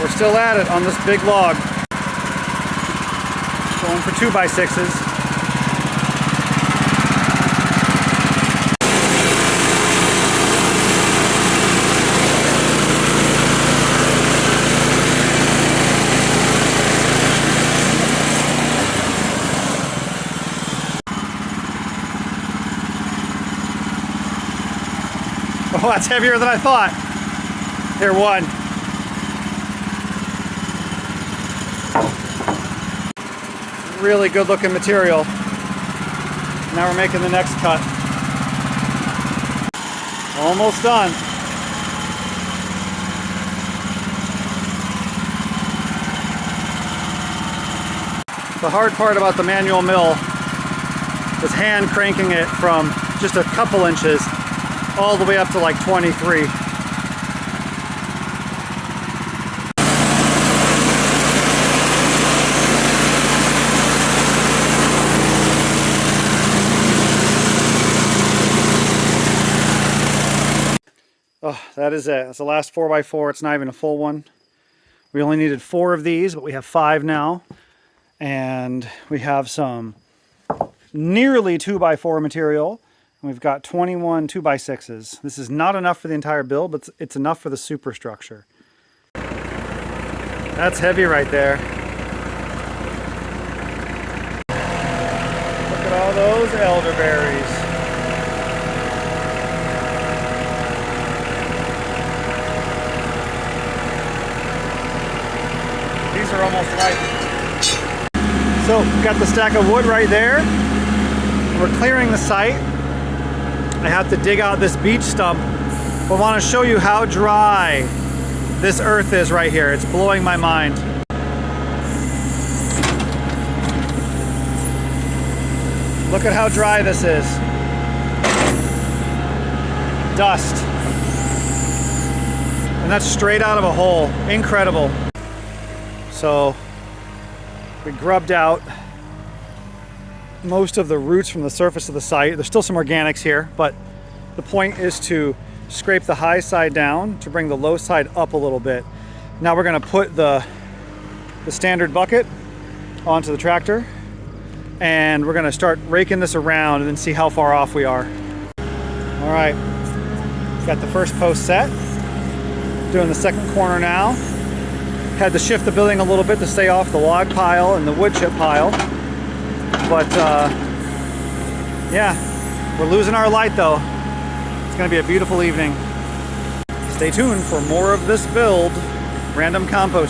We're still at it on this big log. Going for 2x6s. Oh, that's heavier than I thought. Here, one. Really good looking material. Now we're making the next cut. Almost done. The hard part about the manual mill was hand cranking it from just a couple inches all the way up to like 23. Oh, that is it. That's the last 4x4. It's not even a full one. We only needed 4 of these, but we have 5 now. And we have some nearly 2x4 material. And we've got 21 2x6s. This is not enough for the entire build, but it's enough for the superstructure. That's heavy right there. Look at all those elderberries. These are almost ripe. So, got the stack of wood right there. We're clearing the site. I have to dig out this beech stump, but I want to show you how dry this earth is right here. It's blowing my mind. Look at how dry this is. Dust. And that's straight out of a hole. Incredible. So we grubbed out most of the roots from the surface of the site. There's still some organics here, but the point is to scrape the high side down to bring the low side up a little bit. Now we're going to put the standard bucket onto the tractor, and we're going to start raking this around and then see how far off we are. All right, got the first post set. Doing the second corner now. Had to shift the building a little bit to stay off the log pile and the wood chip pile. But yeah, we're losing our light though. It's gonna be a beautiful evening. Stay tuned for more of this build. Random compost.